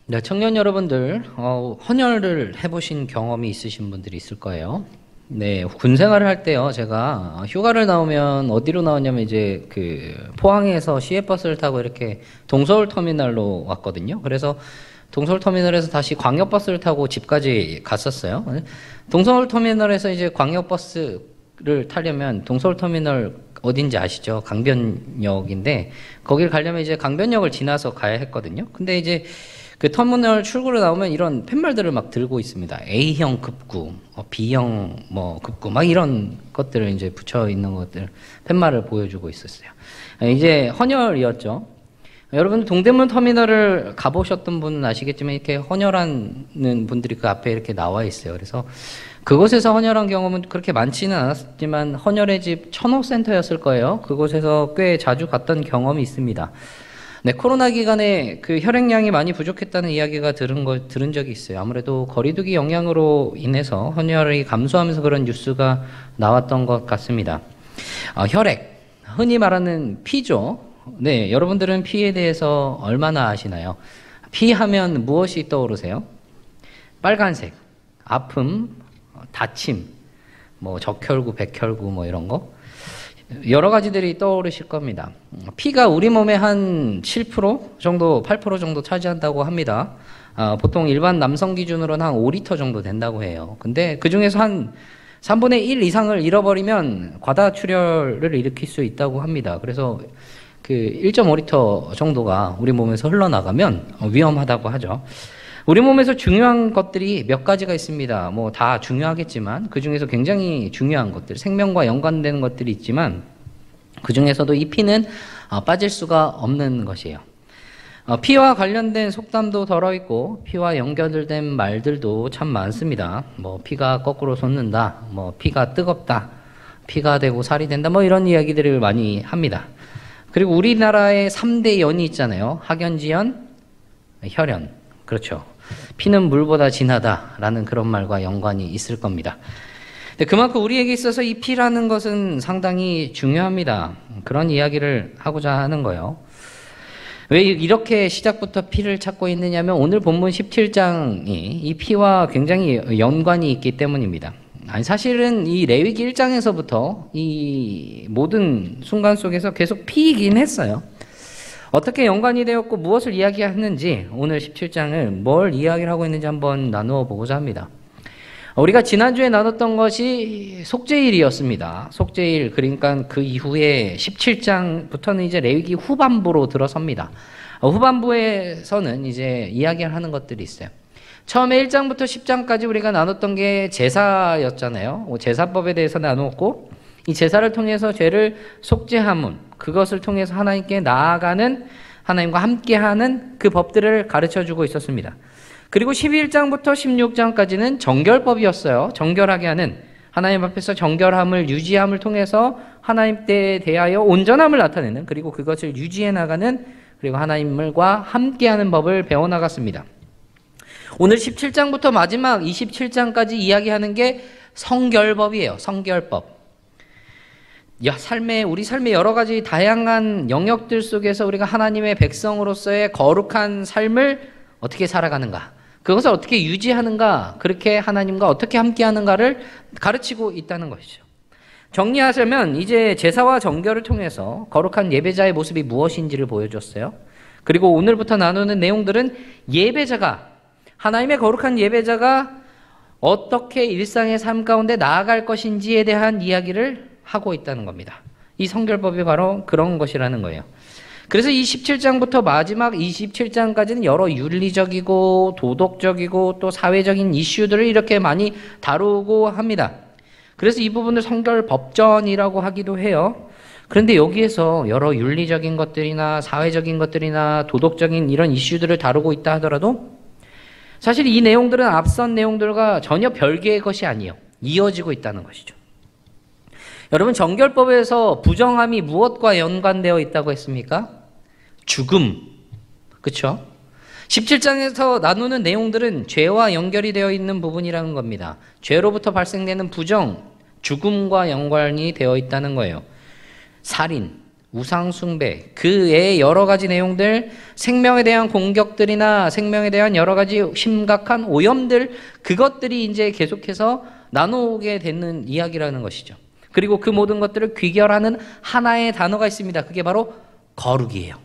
네, 청년 여러분들, 헌혈을 해보신 경험이 있으신 분들이 있을 거예요. 네, 군 생활을 할 때요, 제가 휴가를 나오면 어디로 나왔냐면 이제 그 포항에서 시외버스를 타고 이렇게 동서울 터미널로 왔거든요. 그래서 동서울 터미널에서 다시 광역버스를 타고 집까지 갔었어요. 동서울 터미널에서 이제 광역버스를 타려면 동서울 터미널 어딘지 아시죠? 강변역인데 거길 가려면 이제 강변역을 지나서 가야 했거든요. 근데 이제 그 터미널 출구로 나오면 이런 팻말들을 막 들고 있습니다. A형 급구, B형 뭐 급구, 막 이런 것들을 이제 붙여 있는 것들, 팻말을 보여주고 있었어요. 이제 헌혈이었죠. 여러분 동대문 터미널을 가보셨던 분은 아시겠지만 이렇게 헌혈하는 분들이 그 앞에 이렇게 나와 있어요. 그래서 그곳에서 헌혈한 경험은 그렇게 많지는 않았지만 헌혈의 집 천호센터였을 거예요. 그곳에서 꽤 자주 갔던 경험이 있습니다. 네, 코로나 기간에 그 혈액량이 많이 부족했다는 이야기가 들은 적이 있어요. 아무래도 거리두기 영향으로 인해서 헌혈이 감소하면서 그런 뉴스가 나왔던 것 같습니다. 혈액, 흔히 말하는 피죠. 네, 여러분들은 피에 대해서 얼마나 아시나요? 피 하면 무엇이 떠오르세요? 빨간색, 아픔, 다침, 뭐 적혈구, 백혈구 뭐 이런 거. 여러 가지들이 떠오르실 겁니다. 피가 우리 몸의 한 7% 정도, 8% 정도 차지한다고 합니다. 보통 일반 남성 기준으로는 한 5리터 정도 된다고 해요. 근데 그 중에서 한 3분의 1 이상을 잃어버리면 과다출혈을 일으킬 수 있다고 합니다. 그래서 그 1.5리터 정도가 우리 몸에서 흘러나가면 위험하다고 하죠. 우리 몸에서 중요한 것들이 몇 가지가 있습니다. 뭐 다 중요하겠지만 그 중에서 굉장히 중요한 것들, 생명과 연관되는 것들이 있지만 그 중에서도 이 피는 빠질 수가 없는 것이에요. 피와 관련된 속담도 덜어있고 피와 연결된 말들도 참 많습니다. 뭐 피가 거꾸로 솟는다, 뭐 피가 뜨겁다, 피가 되고 살이 된다, 뭐 이런 이야기들을 많이 합니다. 그리고 우리나라의 3대 연이 있잖아요. 학연지연, 혈연. 그렇죠. 피는 물보다 진하다라는 그런 말과 연관이 있을 겁니다. 근데 그만큼 우리에게 있어서 이 피라는 것은 상당히 중요합니다. 그런 이야기를 하고자 하는 거예요. 왜 이렇게 시작부터 피를 찾고 있느냐면 오늘 본문 17장이 이 피와 굉장히 연관이 있기 때문입니다. 아니 사실은 이 레위기 1장에서부터 이 모든 순간 속에서 계속 피이긴 했어요. 어떻게 연관이 되었고 무엇을 이야기하는지 오늘 17장을 뭘 이야기를 하고 있는지 한번 나누어 보고자 합니다. 우리가 지난주에 나눴던 것이 속죄일이었습니다. 속죄일, 그러니까 그 이후에 17장부터는 이제 레위기 후반부로 들어섭니다. 후반부에서는 이제 이야기를 하는 것들이 있어요. 처음에 1장부터 10장까지 우리가 나눴던 게 제사였잖아요. 제사법에 대해서 나누었고 이 제사를 통해서 죄를 속죄함은 그것을 통해서 하나님께 나아가는, 하나님과 함께하는 그 법들을 가르쳐주고 있었습니다. 그리고 11장부터 16장까지는 정결법이었어요. 정결하게 하는, 하나님 앞에서 정결함을 유지함을 통해서 하나님께 대하여 온전함을 나타내는, 그리고 그것을 유지해 나가는, 그리고 하나님과 함께하는 법을 배워나갔습니다. 오늘 17장부터 마지막 27장까지 이야기하는 게 성결법이에요. 성결법. 우리 삶의 여러 가지 다양한 영역들 속에서 우리가 하나님의 백성으로서의 거룩한 삶을 어떻게 살아가는가, 그것을 어떻게 유지하는가, 그렇게 하나님과 어떻게 함께하는가를 가르치고 있다는 것이죠. 정리하자면 이제 제사와 정결을 통해서 거룩한 예배자의 모습이 무엇인지를 보여줬어요. 그리고 오늘부터 나누는 내용들은 예배자가, 하나님의 거룩한 예배자가 어떻게 일상의 삶 가운데 나아갈 것인지에 대한 이야기를 하고 있다는 겁니다. 이 성결법이 바로 그런 것이라는 거예요. 그래서 이 17장부터 마지막 27장까지는 여러 윤리적이고 도덕적이고 또 사회적인 이슈들을 이렇게 많이 다루고 합니다. 그래서 이 부분을 성결법전이라고 하기도 해요. 그런데 여기에서 여러 윤리적인 것들이나 사회적인 것들이나 도덕적인 이런 이슈들을 다루고 있다 하더라도 사실 이 내용들은 앞선 내용들과 전혀 별개의 것이 아니에요. 이어지고 있다는 것이죠. 여러분, 정결법에서 부정함이 무엇과 연관되어 있다고 했습니까? 죽음. 그렇죠? 17장에서 나누는 내용들은 죄와 연결이 되어 있는 부분이라는 겁니다. 죄로부터 발생되는 부정, 죽음과 연관이 되어 있다는 거예요. 살인, 우상 숭배, 그의 여러 가지 내용들, 생명에 대한 공격들이나 생명에 대한 여러 가지 심각한 오염들, 그것들이 이제 계속해서 나누게 되는 이야기라는 것이죠. 그리고 그 모든 것들을 귀결하는 하나의 단어가 있습니다. 그게 바로 거룩이에요.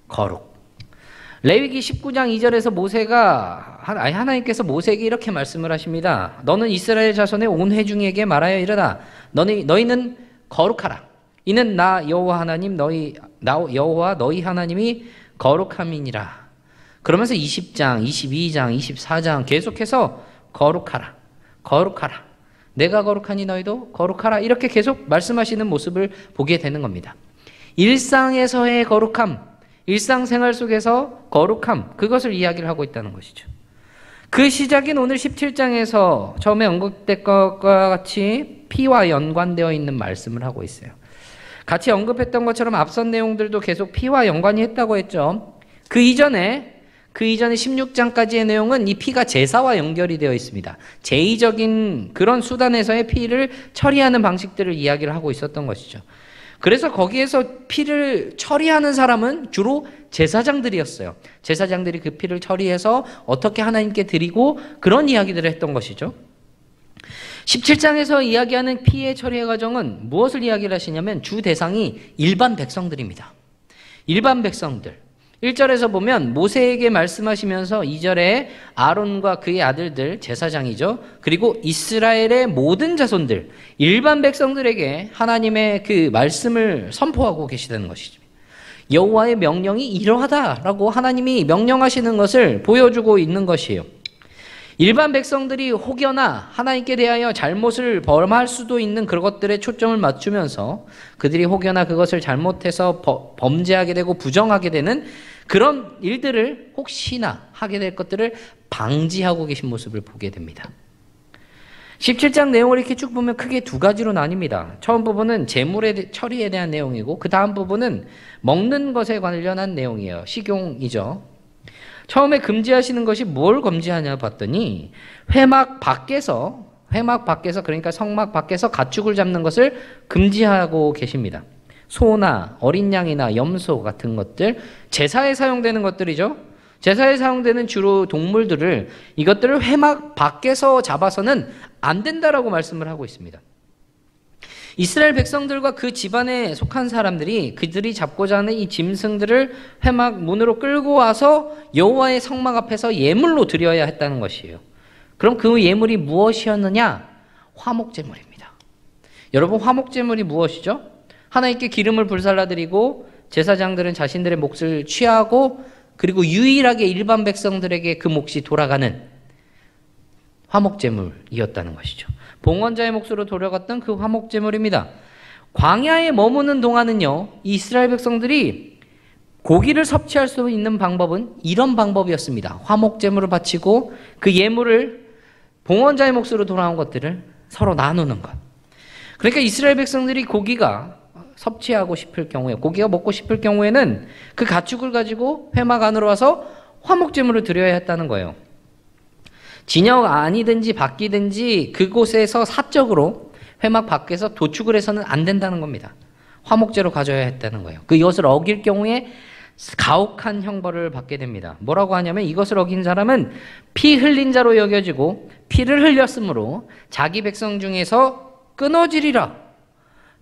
거룩. 레위기 19장 2절에서 하나님께서 모세에게 이렇게 말씀을 하십니다. 너는 이스라엘 자손의 온 회중에게 말하여 이르라. 너희는 거룩하라. 이는 나 여호와 너희 하나님이 거룩함이니라. 그러면서 20장, 22장, 24장 계속해서 거룩하라. 거룩하라. 내가 거룩하니 너희도 거룩하라. 이렇게 계속 말씀하시는 모습을 보게 되는 겁니다. 일상에서의 거룩함, 일상생활 속에서 거룩함, 그것을 이야기를 하고 있다는 것이죠. 그 시작인 오늘 17장에서 처음에 언급된 것과 같이 피와 연관되어 있는 말씀을 하고 있어요. 같이 언급했던 것처럼 앞선 내용들도 계속 피와 연관이 했다고 했죠. 그 이전에 16장까지의 내용은 이 피가 제사와 연결이 되어 있습니다. 제의적인 그런 수단에서의 피를 처리하는 방식들을 이야기를 하고 있었던 것이죠. 그래서 거기에서 피를 처리하는 사람은 주로 제사장들이었어요. 제사장들이 그 피를 처리해서 어떻게 하나님께 드리고 그런 이야기들을 했던 것이죠. 17장에서 이야기하는 피의 처리의 과정은 무엇을 이야기를 하시냐면 주 대상이 일반 백성들입니다. 일반 백성들. 1절에서 보면 모세에게 말씀하시면서 2절에 아론과 그의 아들들, 제사장이죠. 그리고 이스라엘의 모든 자손들, 일반 백성들에게 하나님의 그 말씀을 선포하고 계시다는 것이죠. 여호와의 명령이 이러하다라고 하나님이 명령하시는 것을 보여주고 있는 것이에요. 일반 백성들이 혹여나 하나님께 대하여 잘못을 범할 수도 있는 그런 것들에 초점을 맞추면서 그들이 혹여나 그것을 잘못해서 범죄하게 되고 부정하게 되는 그런 일들을 혹시나 하게 될 것들을 방지하고 계신 모습을 보게 됩니다. 17장 내용을 이렇게 쭉 보면 크게 두 가지로 나뉩니다. 처음 부분은 재물의 처리에 대한 내용이고 그 다음 부분은 먹는 것에 관련한 내용이에요. 식용이죠. 처음에 금지하시는 것이 뭘 금지하냐 봤더니 회막 밖에서 그러니까 성막 밖에서 가축을 잡는 것을 금지하고 계십니다. 소나 어린 양이나 염소 같은 것들, 제사에 사용되는 것들이죠. 제사에 사용되는 주로 동물들을 이것들을 회막 밖에서 잡아서는 안 된다라고 말씀을 하고 있습니다. 이스라엘 백성들과 그 집안에 속한 사람들이 그들이 잡고자 하는 이 짐승들을 회막 문으로 끌고 와서 여호와의 성막 앞에서 예물로 드려야 했다는 것이에요. 그럼 그 예물이 무엇이었느냐? 화목제물입니다. 여러분, 화목제물이 무엇이죠? 하나님께 기름을 불살라드리고 제사장들은 자신들의 몫을 취하고 그리고 유일하게 일반 백성들에게 그 몫이 돌아가는 화목제물이었다는 것이죠. 봉헌자의 몫으로 돌아갔던 그 화목제물입니다. 광야에 머무는 동안은요, 이스라엘 백성들이 고기를 섭취할 수 있는 방법은 이런 방법이었습니다. 화목제물을 바치고 그 예물을 봉헌자의 몫으로 돌아온 것들을 서로 나누는 것. 그러니까 이스라엘 백성들이 고기가 섭취하고 싶을 경우에, 고기가 먹고 싶을 경우에는 그 가축을 가지고 회막 안으로 와서 화목제물을 드려야 했다는 거예요. 진영 안이든지 밖이든지 그곳에서 사적으로 회막 밖에서 도축을 해서는 안 된다는 겁니다. 화목제로 가져야 했다는 거예요. 이것을 어길 경우에 가혹한 형벌을 받게 됩니다. 뭐라고 하냐면 이것을 어긴 사람은 피 흘린 자로 여겨지고 피를 흘렸으므로 자기 백성 중에서 끊어지리라.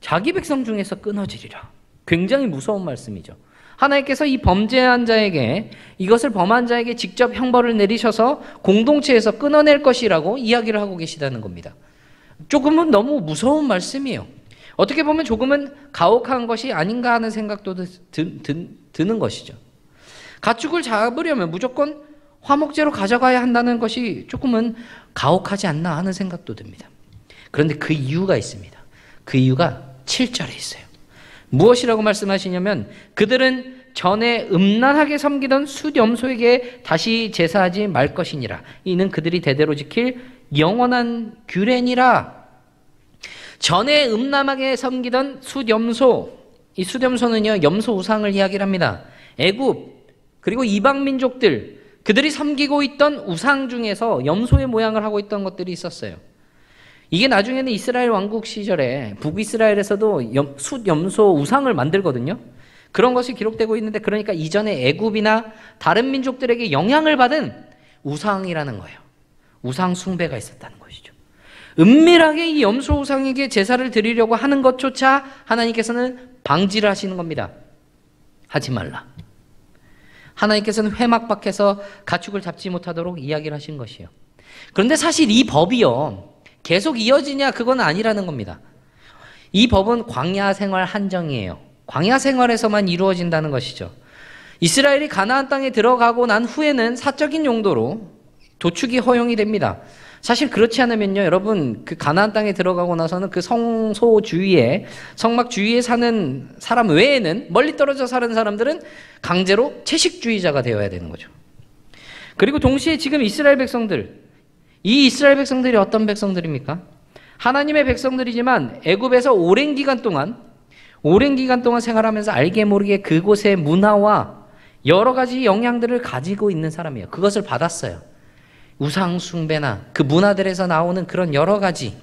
자기 백성 중에서 끊어지리라. 굉장히 무서운 말씀이죠. 하나님께서 이 범죄한 자에게, 이것을 범한 자에게 직접 형벌을 내리셔서 공동체에서 끊어낼 것이라고 이야기를 하고 계시다는 겁니다. 조금은 너무 무서운 말씀이에요. 어떻게 보면 조금은 가혹한 것이 아닌가 하는 생각도 드는 것이죠. 가축을 잡으려면 무조건 화목제로 가져가야 한다는 것이 조금은 가혹하지 않나 하는 생각도 듭니다. 그런데 그 이유가 있습니다. 그 이유가 7절에 있어요. 무엇이라고 말씀하시냐면 그들은 전에 음란하게 섬기던 숫염소에게 다시 제사하지 말 것이니라. 이는 그들이 대대로 지킬 영원한 규례니라. 전에 음란하게 섬기던 숫염소, 이 숫염소는요 염소 우상을 이야기를 합니다. 애굽 그리고 이방 민족들, 그들이 섬기고 있던 우상 중에서 염소의 모양을 하고 있던 것들이 있었어요. 이게 나중에는 이스라엘 왕국 시절에 북이스라엘에서도 숫염소 우상을 만들거든요. 그런 것이 기록되고 있는데, 그러니까 이전에 애굽이나 다른 민족들에게 영향을 받은 우상이라는 거예요. 우상 숭배가 있었다는 것이죠. 은밀하게 이 염소 우상에게 제사를 드리려고 하는 것조차 하나님께서는 방지를 하시는 겁니다. 하지 말라. 하나님께서는 회막 밖에서 가축을 잡지 못하도록 이야기를 하신 것이에요. 그런데 사실 이 법이요, 계속 이어지냐 그건 아니라는 겁니다. 이 법은 광야 생활 한정이에요. 광야 생활에서만 이루어진다는 것이죠. 이스라엘이 가나안 땅에 들어가고 난 후에는 사적인 용도로 도축이 허용이 됩니다. 사실 그렇지 않으면요, 여러분, 그 가나안 땅에 들어가고 나서는 그 성소 주위에, 성막 주위에 사는 사람 외에는, 멀리 떨어져 사는 사람들은 강제로 채식주의자가 되어야 되는 거죠. 그리고 동시에 지금 이스라엘 백성들, 이 이스라엘 백성들이 어떤 백성들입니까? 하나님의 백성들이지만 애굽에서 오랜 기간 동안 생활하면서 알게 모르게 그곳의 문화와 여러 가지 영향들을 가지고 있는 사람이에요. 그것을 받았어요. 우상 숭배나 그 문화들에서 나오는 그런 여러 가지,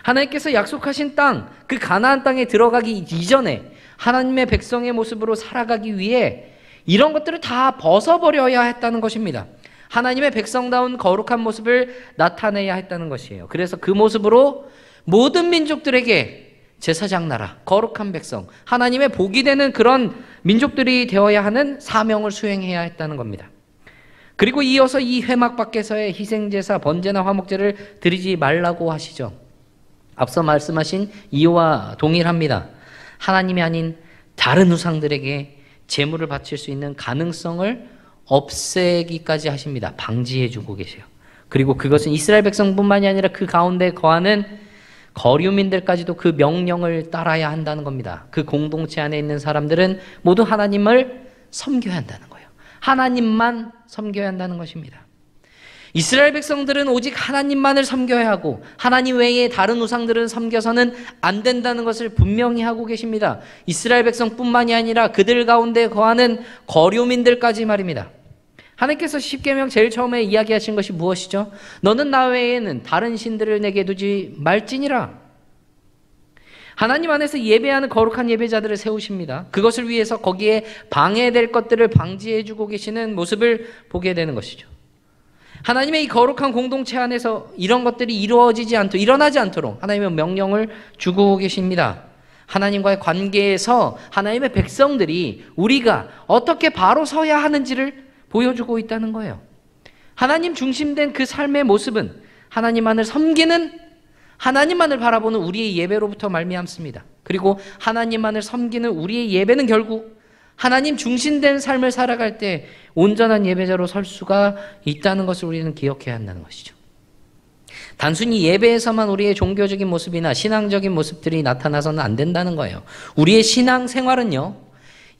하나님께서 약속하신 땅, 그 가나안 땅에 들어가기 이전에 하나님의 백성의 모습으로 살아가기 위해 이런 것들을 다 벗어버려야 했다는 것입니다. 하나님의 백성다운 거룩한 모습을 나타내야 했다는 것이에요. 그래서 그 모습으로 모든 민족들에게 제사장 나라, 거룩한 백성, 하나님의 복이 되는 그런 민족들이 되어야 하는 사명을 수행해야 했다는 겁니다. 그리고 이어서 이 회막 밖에서의 희생제사, 번제나 화목제를 드리지 말라고 하시죠. 앞서 말씀하신 이유와 동일합니다. 하나님이 아닌 다른 우상들에게 제물을 바칠 수 있는 가능성을 없애기까지 하십니다. 방지해주고 계세요. 그리고 그것은 이스라엘 백성뿐만이 아니라 그 가운데 거하는 거류민들까지도 그 명령을 따라야 한다는 겁니다. 그 공동체 안에 있는 사람들은 모두 하나님을 섬겨야 한다는 거예요. 하나님만 섬겨야 한다는 것입니다. 이스라엘 백성들은 오직 하나님만을 섬겨야 하고 하나님 외에 다른 우상들은 섬겨서는 안 된다는 것을 분명히 하고 계십니다. 이스라엘 백성뿐만이 아니라 그들 가운데 거하는 거류민들까지 말입니다. 하나님께서 십계명 제일 처음에 이야기하신 것이 무엇이죠? 너는 나 외에는 다른 신들을 내게 두지 말지니라. 하나님 안에서 예배하는 거룩한 예배자들을 세우십니다. 그것을 위해서 거기에 방해될 것들을 방지해주고 계시는 모습을 보게 되는 것이죠. 하나님의 이 거룩한 공동체 안에서 이런 것들이 일어나지 않도록 하나님의 명령을 주고 계십니다. 하나님과의 관계에서 하나님의 백성들이 우리가 어떻게 바로 서야 하는지를 보여주고 있다는 거예요. 하나님 중심된 그 삶의 모습은 하나님만을 섬기는, 하나님만을 바라보는 우리의 예배로부터 말미암습니다. 그리고 하나님만을 섬기는 우리의 예배는 결국 하나님 중심된 삶을 살아갈 때 온전한 예배자로 설 수가 있다는 것을 우리는 기억해야 한다는 것이죠. 단순히 예배에서만 우리의 종교적인 모습이나 신앙적인 모습들이 나타나서는 안 된다는 거예요. 우리의 신앙 생활은요,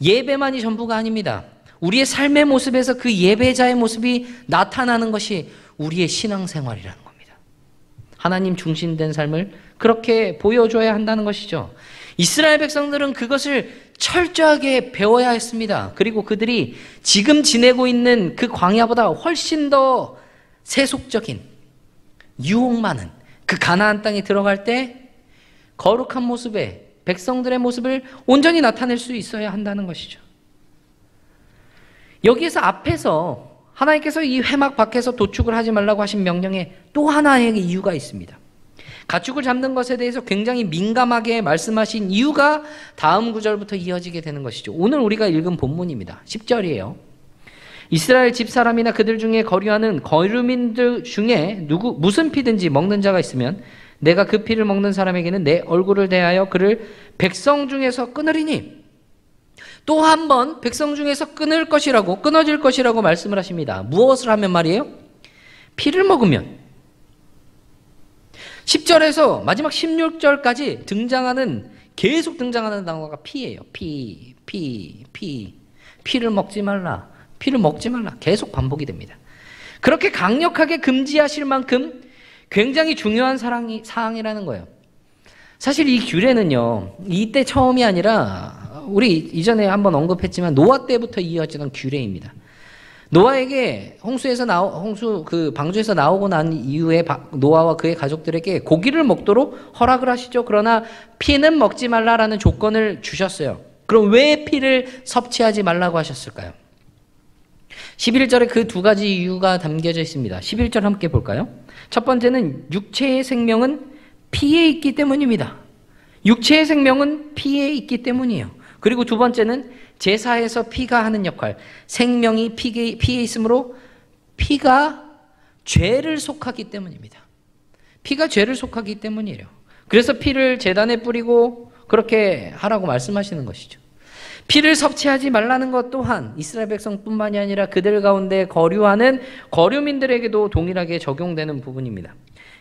예배만이 전부가 아닙니다. 우리의 삶의 모습에서 그 예배자의 모습이 나타나는 것이 우리의 신앙 생활이라는 겁니다. 하나님 중심된 삶을 그렇게 보여줘야 한다는 것이죠. 이스라엘 백성들은 그것을 철저하게 배워야 했습니다. 그리고 그들이 지금 지내고 있는 그 광야보다 훨씬 더 세속적인, 유혹 많은 그 가나안 땅에 들어갈 때 거룩한 모습의 백성들의 모습을 온전히 나타낼 수 있어야 한다는 것이죠. 여기에서 앞에서 하나님께서 이 회막 밖에서 도축을 하지 말라고 하신 명령에 또 하나의 이유가 있습니다. 가축을 잡는 것에 대해서 굉장히 민감하게 말씀하신 이유가 다음 구절부터 이어지게 되는 것이죠. 오늘 우리가 읽은 본문입니다. 10절이에요. 이스라엘 집사람이나 그들 중에 거류하는 거류민들 중에 무슨 피든지 먹는 자가 있으면 내가 그 피를 먹는 사람에게는 내 얼굴을 대하여 그를 백성 중에서 끊으리니, 또 한 번 백성 중에서 끊어질 것이라고 말씀을 하십니다. 무엇을 하면 말이에요? 피를 먹으면. 10절에서 마지막 16절까지 계속 등장하는 단어가 피예요. 피를 먹지 말라. 피를 먹지 말라. 계속 반복이 됩니다. 그렇게 강력하게 금지하실 만큼 굉장히 중요한 사항이라는 거예요. 사실 이 규례는요, 이때 처음이 아니라 우리 이전에 한번 언급했지만 노아 때부터 이어지던 규례입니다. 노아에게 홍수 그 방주에서 나오고 난 이후에 노아와 그의 가족들에게 고기를 먹도록 허락을 하시죠. 그러나 피는 먹지 말라라는 조건을 주셨어요. 그럼 왜 피를 섭취하지 말라고 하셨을까요? 11절에 그 두 가지 이유가 담겨져 있습니다. 11절 함께 볼까요? 첫 번째는 육체의 생명은 피에 있기 때문입니다. 육체의 생명은 피에 있기 때문이에요. 그리고 두 번째는 제사에서 피가 하는 역할, 생명이 피에 있으므로 피가 죄를 속하기 때문입니다. 피가 죄를 속하기 때문이에요. 그래서 피를 제단에 뿌리고 그렇게 하라고 말씀하시는 것이죠. 피를 섭취하지 말라는 것 또한 이스라엘 백성뿐만이 아니라 그들 가운데 거류하는 거류민들에게도 동일하게 적용되는 부분입니다.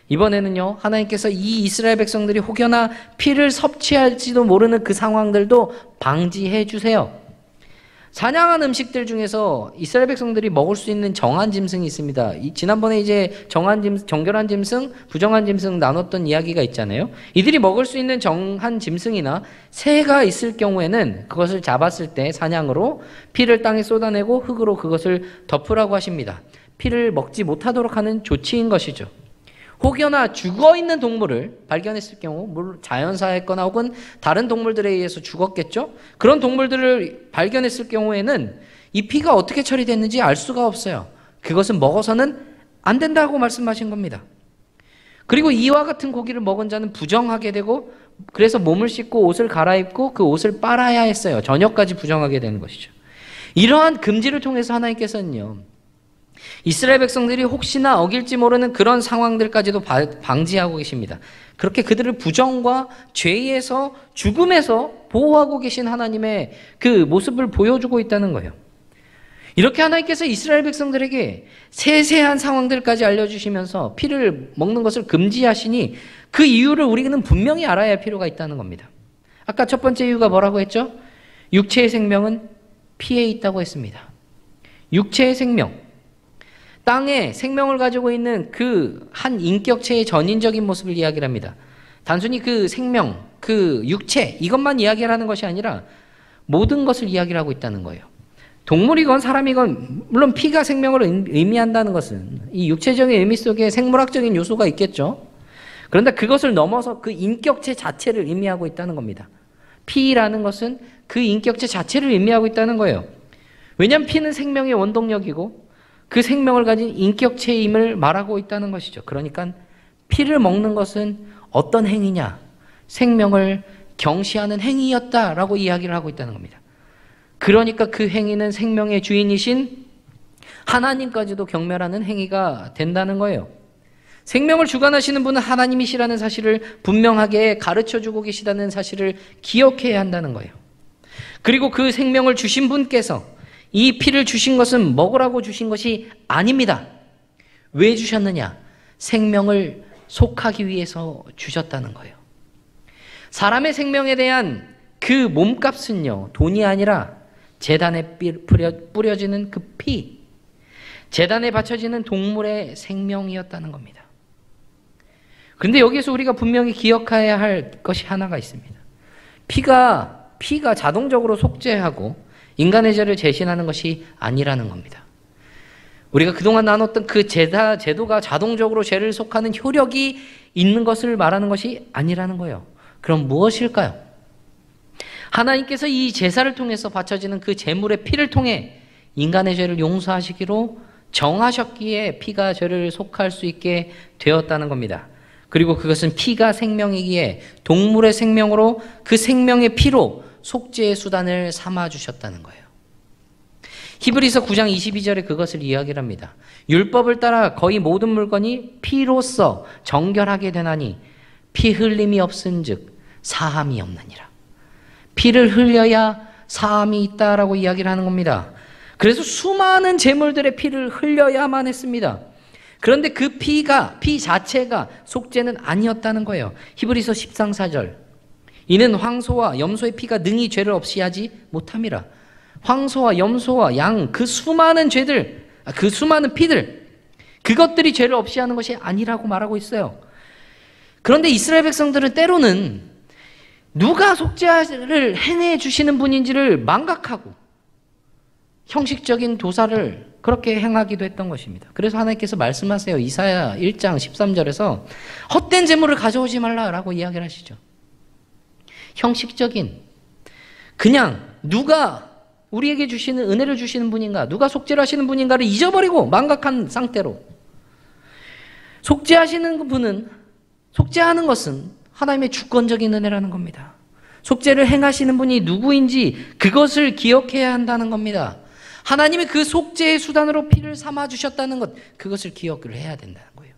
이번에는요, 하나님께서 이 이스라엘 백성들이 혹여나 피를 섭취할지도 모르는 그 상황들도 방지해 주세요. 사냥한 음식들 중에서 이스라엘 백성들이 먹을 수 있는 정한 짐승이 있습니다. 지난번에 이제 정결한 짐승, 부정한 짐승 나눴던 이야기가 있잖아요. 이들이 먹을 수 있는 정한 짐승이나 새가 있을 경우에는 그것을 잡았을 때 사냥으로 피를 땅에 쏟아내고 흙으로 그것을 덮으라고 하십니다. 피를 먹지 못하도록 하는 조치인 것이죠. 혹여나 죽어있는 동물을 발견했을 경우, 물론 자연사했거나 혹은 다른 동물들에 의해서 죽었겠죠? 그런 동물들을 발견했을 경우에는 이 피가 어떻게 처리됐는지 알 수가 없어요. 그것은 먹어서는 안 된다고 말씀하신 겁니다. 그리고 이와 같은 고기를 먹은 자는 부정하게 되고, 그래서 몸을 씻고 옷을 갈아입고 그 옷을 빨아야 했어요. 저녁까지 부정하게 되는 것이죠. 이러한 금지를 통해서 하나님께서는요, 이스라엘 백성들이 혹시나 어길지 모르는 그런 상황들까지도 방지하고 계십니다. 그렇게 그들을 부정과 죄에서, 죽음에서 보호하고 계신 하나님의 그 모습을 보여주고 있다는 거예요. 이렇게 하나님께서 이스라엘 백성들에게 세세한 상황들까지 알려주시면서 피를 먹는 것을 금지하시니 그 이유를 우리는 분명히 알아야 할 필요가 있다는 겁니다. 아까 첫 번째 이유가 뭐라고 했죠? 육체의 생명은 피에 있다고 했습니다. 육체의 생명. 땅에 생명을 가지고 있는 그 한 인격체의 전인적인 모습을 이야기를 합니다. 단순히 그 생명, 그 육체, 이것만 이야기를 하는 것이 아니라 모든 것을 이야기를 하고 있다는 거예요. 동물이건 사람이건, 물론 피가 생명을 의미한다는 것은 이 육체적인 의미 속에 생물학적인 요소가 있겠죠. 그런데 그것을 넘어서 그 인격체 자체를 의미하고 있다는 겁니다. 피라는 것은 그 인격체 자체를 의미하고 있다는 거예요. 왜냐하면 피는 생명의 원동력이고 그 생명을 가진 인격체임을 말하고 있다는 것이죠. 그러니까 피를 먹는 것은 어떤 행위냐? 생명을 경시하는 행위였다라고 이야기를 하고 있다는 겁니다. 그러니까 그 행위는 생명의 주인이신 하나님까지도 경멸하는 행위가 된다는 거예요. 생명을 주관하시는 분은 하나님이시라는 사실을 분명하게 가르쳐주고 계시다는 사실을 기억해야 한다는 거예요. 그리고 그 생명을 주신 분께서 이 피를 주신 것은 먹으라고 주신 것이 아닙니다. 왜 주셨느냐? 생명을 속하기 위해서 주셨다는 거예요. 사람의 생명에 대한 그 몸값은요, 돈이 아니라 제단에 뿌려지는 그 피, 제단에 바쳐지는 동물의 생명이었다는 겁니다. 그런데 여기서 우리가 분명히 기억해야 할 것이 하나가 있습니다. 피가 자동적으로 속죄하고 인간의 죄를 대신하는 것이 아니라는 겁니다. 우리가 그동안 나눴던 그 제도가 자동적으로 죄를 속하는 효력이 있는 것을 말하는 것이 아니라는 거예요. 그럼 무엇일까요? 하나님께서 이 제사를 통해서 바쳐지는 그 제물의 피를 통해 인간의 죄를 용서하시기로 정하셨기에 피가 죄를 속할 수 있게 되었다는 겁니다. 그리고 그것은 피가 생명이기에 동물의 생명으로 그 생명의 피로 속죄의 수단을 삼아 주셨다는 거예요. 히브리서 9장 22절에 그것을 이야기를 합니다. 율법을 따라 거의 모든 물건이 피로써 정결하게 되나니 피 흘림이 없은즉 사함이 없느니라. 피를 흘려야 사함이 있다라고 이야기를 하는 겁니다. 그래서 수많은 제물들의 피를 흘려야만 했습니다. 그런데 그 피 자체가 속죄는 아니었다는 거예요. 히브리서 10장 4절. 이는 황소와 염소의 피가 능히 죄를 없이 하지 못함이라. 황소와 염소와 양, 그 수많은 죄들, 그 수많은 피들, 그것들이 죄를 없이 하는 것이 아니라고 말하고 있어요. 그런데 이스라엘 백성들은 때로는 누가 속죄를 행해 주시는 분인지를 망각하고 형식적인 도사를 그렇게 행하기도 했던 것입니다. 그래서 하나님께서 말씀하세요. 이사야 1장 13절에서 헛된 재물을 가져오지 말라라고 이야기를 하시죠. 형식적인, 그냥 누가 우리에게 주시는 은혜를 주시는 분인가, 누가 속죄를 하시는 분인가를 잊어버리고 망각한 상태로, 속죄하시는 분은, 속죄하는 것은 하나님의 주권적인 은혜라는 겁니다. 속죄를 행하시는 분이 누구인지 그것을 기억해야 한다는 겁니다. 하나님이 그 속죄의 수단으로 피를 삼아 주셨다는 것, 그것을 기억을 해야 된다는 거예요.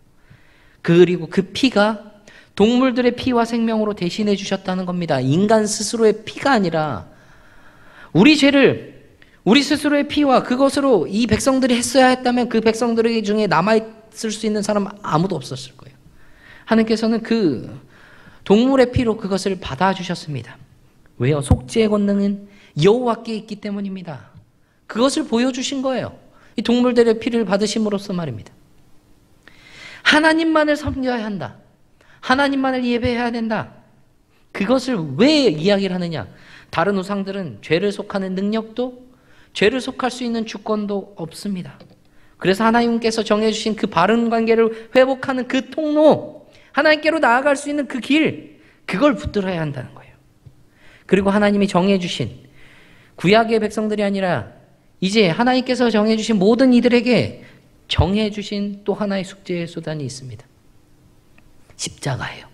그리고 그 피가 동물들의 피와 생명으로 대신해 주셨다는 겁니다. 인간 스스로의 피가 아니라 우리 죄를 우리 스스로의 피와 그것으로 이 백성들이 했어야 했다면 그 백성들 중에 남아있을 수 있는 사람은 아무도 없었을 거예요. 하나님께서는 그 동물의 피로 그것을 받아주셨습니다. 왜요? 속죄의 권능은 여호와께 있기 때문입니다. 그것을 보여주신 거예요. 이 동물들의 피를 받으심으로써 말입니다. 하나님만을 섬겨야 한다. 하나님만을 예배해야 된다. 그것을 왜 이야기를 하느냐? 다른 우상들은 죄를 속하는 능력도, 죄를 속할 수 있는 주권도 없습니다. 그래서 하나님께서 정해주신 그 바른 관계를 회복하는 그 통로, 하나님께로 나아갈 수 있는 그 길, 그걸 붙들어야 한다는 거예요. 그리고 하나님이 정해주신 구약의 백성들이 아니라 이제 하나님께서 정해주신 모든 이들에게 정해주신 또 하나의 속죄의 수단이 있습니다. 십자가예요.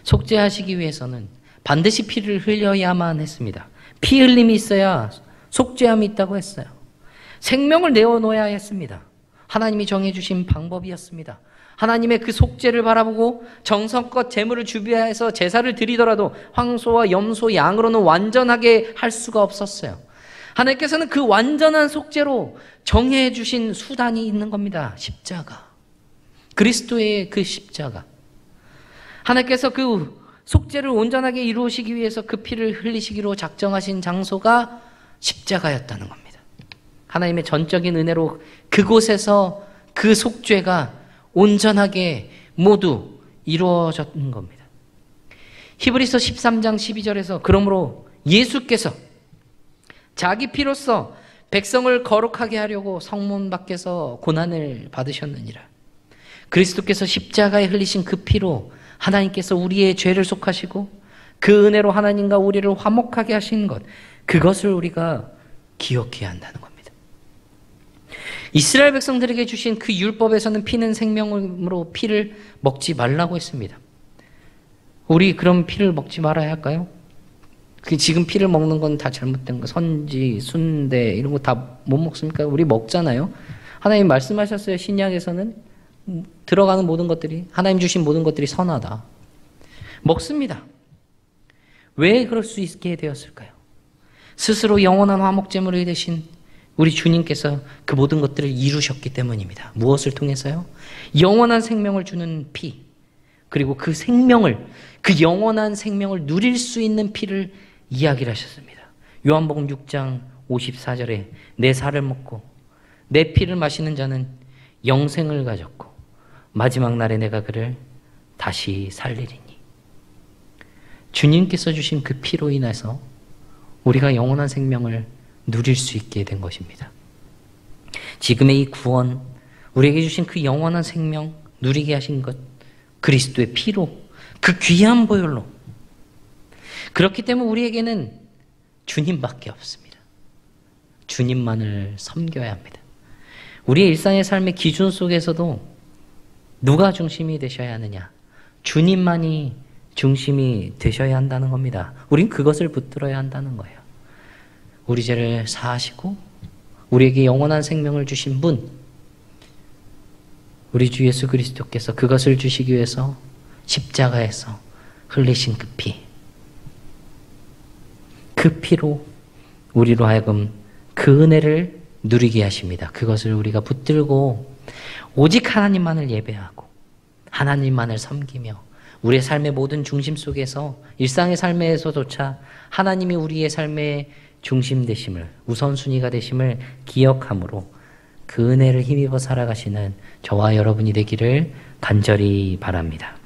속죄하시기 위해서는 반드시 피를 흘려야만 했습니다. 피 흘림이 있어야 속죄함이 있다고 했어요. 생명을 내어놓아야 했습니다. 하나님이 정해주신 방법이었습니다. 하나님의 그 속죄를 바라보고 정성껏 제물을 준비해서 제사를 드리더라도 황소와 염소, 양으로는 완전하게 할 수가 없었어요. 하나님께서는 그 완전한 속죄로 정해주신 수단이 있는 겁니다. 십자가. 그리스도의 그 십자가. 하나님께서 그 속죄를 온전하게 이루시기 위해서 그 피를 흘리시기로 작정하신 장소가 십자가였다는 겁니다. 하나님의 전적인 은혜로 그곳에서 그 속죄가 온전하게 모두 이루어졌는 겁니다. 히브리서 13장 12절에서 그러므로 예수께서 자기 피로써 백성을 거룩하게 하려고 성문 밖에서 고난을 받으셨느니라. 그리스도께서 십자가에 흘리신 그 피로 하나님께서 우리의 죄를 속하시고 그 은혜로 하나님과 우리를 화목하게 하신 것, 그것을 우리가 기억해야 한다는 겁니다. 이스라엘 백성들에게 주신 그 율법에서는 피는 생명으로 피를 먹지 말라고 했습니다. 우리 그럼 피를 먹지 말아야 할까요? 지금 피를 먹는 건 다 잘못된 거, 선지, 순대 이런 거 다 못 먹습니까? 우리 먹잖아요. 하나님 말씀하셨어요. 신약에서는 들어가는 모든 것들이, 하나님 주신 모든 것들이 선하다. 먹습니다. 왜 그럴 수 있게 되었을까요? 스스로 영원한 화목제물이 되신 우리 주님께서 그 모든 것들을 이루셨기 때문입니다. 무엇을 통해서요? 영원한 생명을 주는 피, 그리고 그 생명을, 그 영원한 생명을 누릴 수 있는 피를 이야기를 하셨습니다. 요한복음 6장 54절에 내 살을 먹고 내 피를 마시는 자는 영생을 가졌고 마지막 날에 내가 그를 다시 살리리니. 주님께서 주신 그 피로 인해서 우리가 영원한 생명을 누릴 수 있게 된 것입니다. 지금의 이 구원, 우리에게 주신 그 영원한 생명 누리게 하신 것, 그리스도의 피로, 그 귀한 보혈로. 그렇기 때문에 우리에게는 주님밖에 없습니다. 주님만을 섬겨야 합니다. 우리의 일상의 삶의 기준 속에서도 누가 중심이 되셔야 하느냐? 주님만이 중심이 되셔야 한다는 겁니다. 우린 그것을 붙들어야 한다는 거예요. 우리 죄를 사하시고 우리에게 영원한 생명을 주신 분, 우리 주 예수 그리스도께서 그것을 주시기 위해서 십자가에서 흘리신 그 피, 그 피로 우리로 하여금 그 은혜를 누리게 하십니다. 그것을 우리가 붙들고 오직 하나님만을 예배하고 하나님만을 섬기며 우리의 삶의 모든 중심 속에서, 일상의 삶에서조차 하나님이 우리의 삶의 중심 되심을, 우선순위가 되심을 기억함으로 그 은혜를 힘입어 살아가시는 저와 여러분이 되기를 간절히 바랍니다.